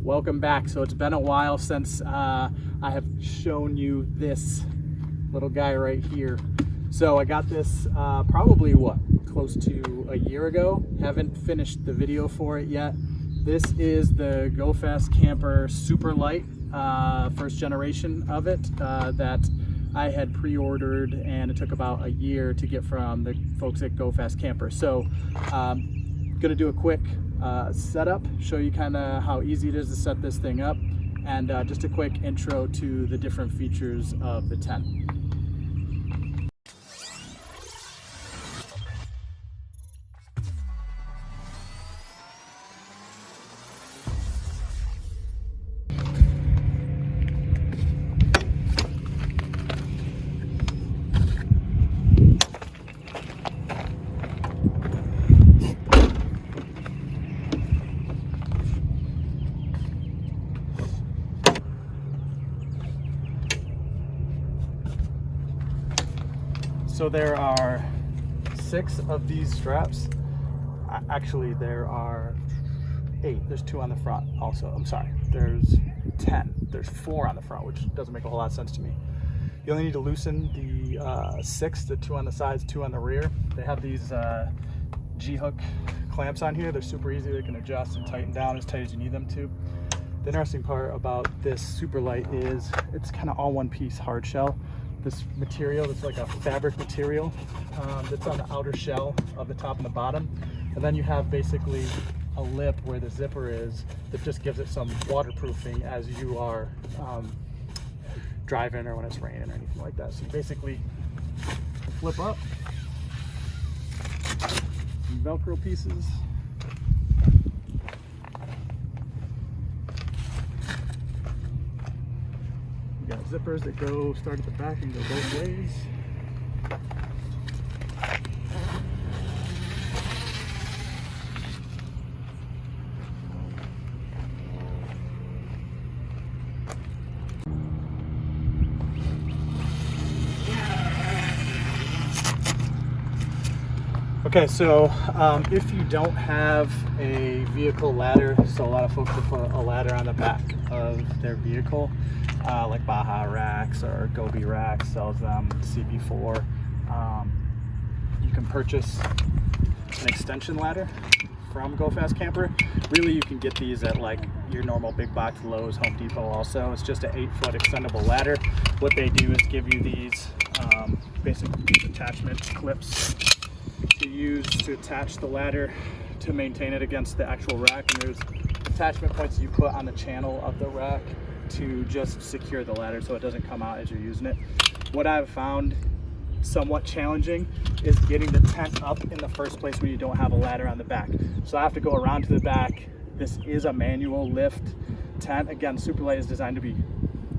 Welcome back. So it's been a while since I have shown you this little guy right here. So I got this probably close to a year ago. Haven't finished the video for it yet. This is the Go Fast Camper Superlite, first generation of it that I had pre-ordered, and it took about a year to get from the folks at Go Fast Camper. So gonna do a quick setup, show you kind of how easy it is to set this thing up, and just a quick intro to the different features of the tent. So there are 6 of these straps. Actually, there are 8. There's 2 on the front also. I'm sorry. There's 10. There's 4 on the front, which doesn't make a whole lot of sense to me. You only need to loosen the 6, the 2 on the sides, 2 on the rear. They have these G-hook clamps on here. They're super easy. They can adjust and tighten down as tight as you need them to. The interesting part about this Superlite is it's kind of all one piece hard shell. This material, it's like a fabric material that's on the outer shell of the top and the bottom. And then you have basically a lip where the zipper is that just gives it some waterproofing as you are driving or when it's raining or anything like that. So you basically flip up some Velcro pieces. You got zippers that start at the back and go both ways. Okay, so if you don't have a vehicle ladder, so a lot of folks will put a ladder on the back of their vehicle, like Baja Racks or Gobi Racks sells them, CB4. You can purchase an extension ladder from Go Fast Camper. Really, you can get these at like your normal big box Lowe's, Home Depot also. It's just an 8-foot extendable ladder. What they do is give you these basically attachment clips to use to attach the ladder to maintain it against the actual rack, and there's attachment points you put on the channel of the rack to just secure the ladder so it doesn't come out as you're using it. What I've found somewhat challenging is getting the tent up in the first place when you don't have a ladder on the back. So I have to go around to the back. This is a manual lift tent. Again, Superlite is designed to be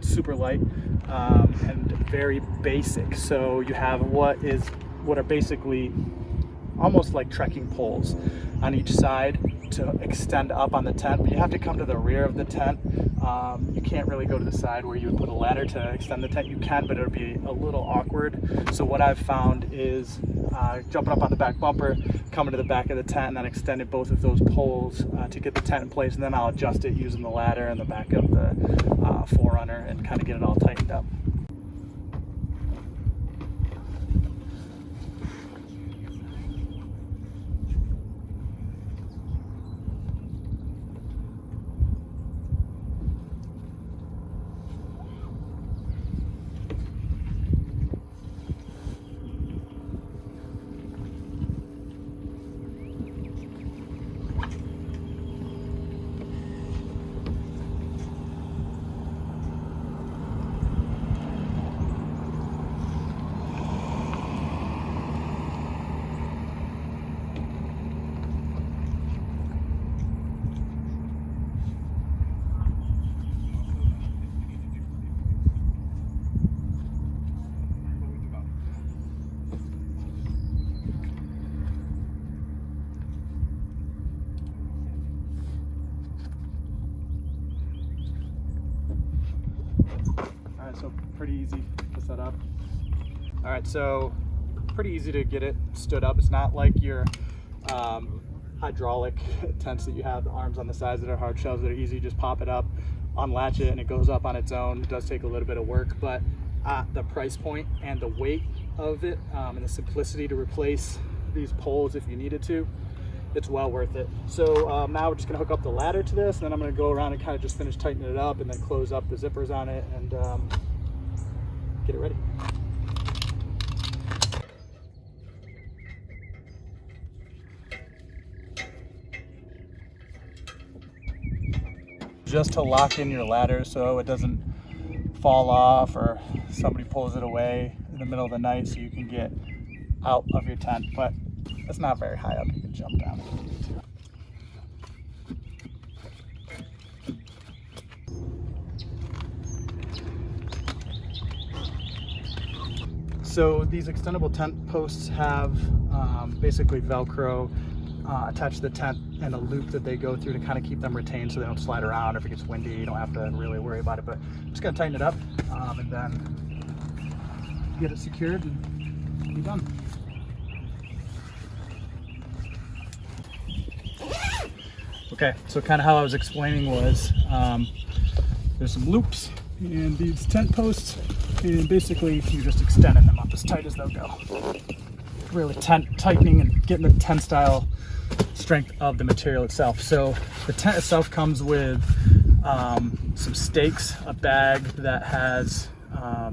super light and very basic. So you have what are basically almost like trekking poles on each side to extend up on the tent, but you have to come to the rear of the tent. You can't really go to the side where you would put a ladder to extend the tent. You can, but it would be a little awkward. So what I've found is jumping up on the back bumper, coming to the back of the tent, and then extending both of those poles to get the tent in place, and then I'll adjust it using the ladder and the back of the Forerunner and kind of get it all tightened up. So pretty easy to set up. All right, so pretty easy to get it stood up. It's not like you're hydraulic tents that you have, the arms on the sides that are hard shells that are easy. Just pop it up, unlatch it, and it goes up on its own. It does take a little bit of work, but the price point and the weight of it and the simplicity to replace these poles if you needed to, it's well worth it. So now we're just gonna hook up the ladder to this, and then I'm gonna go around and kind of just finish tightening it up and then close up the zippers on it and get it ready. Just to lock in your ladder so it doesn't fall off or somebody pulls it away in the middle of the night, so you can get out of your tent. But it's not very high up, you can jump down if you need to. So these extendable tent posts have basically Velcro attached to the tent and a loop that they go through to kind of keep them retained so they don't slide around. If it gets windy, you don't have to really worry about it. But I'm just gonna tighten it up and then get it secured and be done. Okay, so kind of how I was explaining was there's some loops in these tent posts, and basically you're just extending them up as tight as they'll go. Really tightening and getting the tent style strength of the material itself. So the tent itself comes with some stakes, a bag that has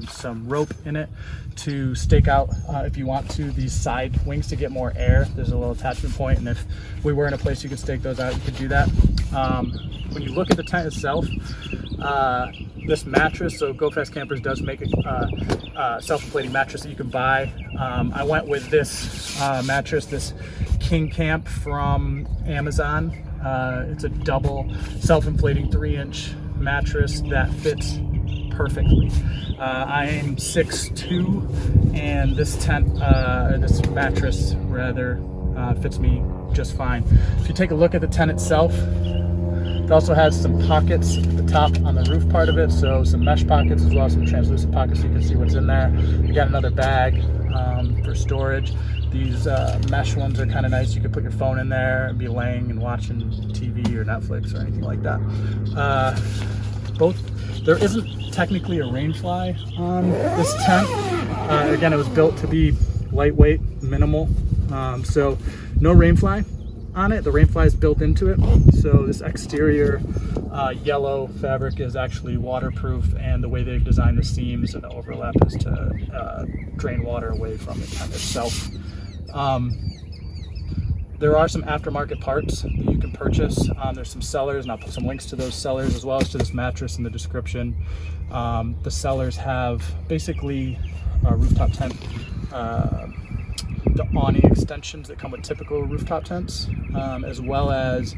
some rope in it to stake out, if you want to, these side wings to get more air. There's a little attachment point, and if we were in a place you could stake those out, you could do that. When you look at the tent itself, this mattress, so Go Fast Campers does make a self-inflating mattress that you can buy. I went with this mattress, this King Camp from Amazon. It's a double self-inflating 3-inch mattress that fits perfectly. I am 6'2", and this tent, this mattress rather, fits me just fine. If you take a look at the tent itself, it also has some pockets at the top on the roof part of it, so some mesh pockets as well as some translucent pockets so you can see what's in there. You got another bag for storage. These mesh ones are kind of nice. You could put your phone in there and be laying and watching TV or Netflix or anything like that. There isn't technically a Rainfly on this tent. Again, it was built to be lightweight, minimal, so no Rainfly on it. The Rainfly is built into it, so this exterior yellow fabric is actually waterproof, and the way they've designed the seams and the overlap is to drain water away from the tent itself. There are some aftermarket parts that you can purchase. There's some sellers, and I'll put some links to those sellers as well as to this mattress in the description. The sellers have basically a rooftop tent, the awning extensions that come with typical rooftop tents, as well as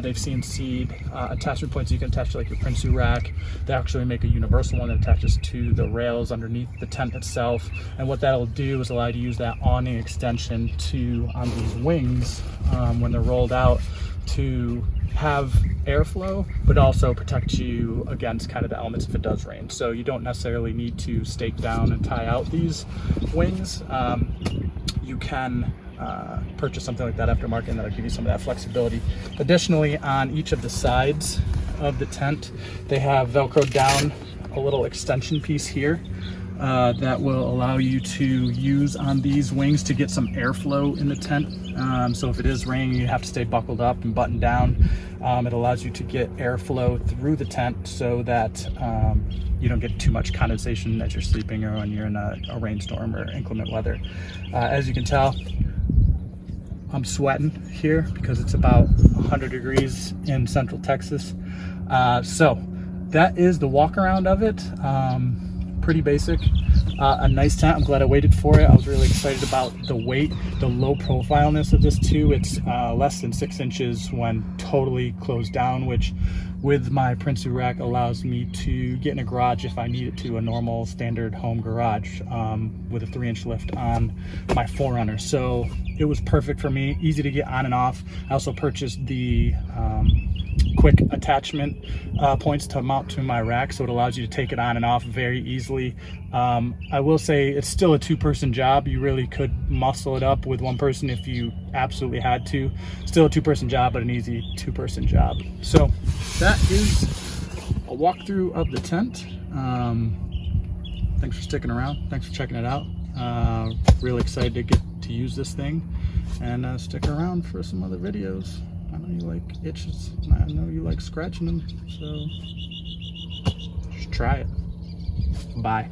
they've CNC'd attachment points you can attach to like your Prinsu rack. They actually make a universal one that attaches to the rails underneath the tent itself, and what that'll do is allow you to use that awning extension on these wings when they're rolled out to have airflow, but also protect you against kind of the elements if it does rain. So you don't necessarily need to stake down and tie out these wings. You can purchase something like that aftermarket, and that'll give you some of that flexibility. Additionally, on each of the sides of the tent, they have Velcroed down a little extension piece here that will allow you to use on these wings to get some airflow in the tent. So if it is raining, you have to stay buckled up and buttoned down. It allows you to get airflow through the tent so that you don't get too much condensation as you're sleeping or when you're in a rainstorm or inclement weather. As you can tell, I'm sweating here because it's about 100 degrees in Central Texas. So that is the walk around of it. Pretty basic, a nice tent. I'm glad I waited for it. I was really excited about the weight, the low profileness of this too. It's less than 6 inches when totally closed down, which with my Prinsu rack allows me to get in a garage if I need it to, a normal standard home garage with a 3-inch lift on my 4Runner. So it was perfect for me, easy to get on and off. I also purchased the quick attachment points to mount to my rack, so it allows you to take it on and off very easily. I will say it's still a two-person job. You really could muscle it up with one person if you absolutely had to. Still a two-person job, but an easy two-person job. So that is a walkthrough of the tent. Thanks for sticking around. Thanks for checking it out. Really excited to get to use this thing, and stick around for some other videos. I know you like itches. I know you like scratching them, so just try it. Bye.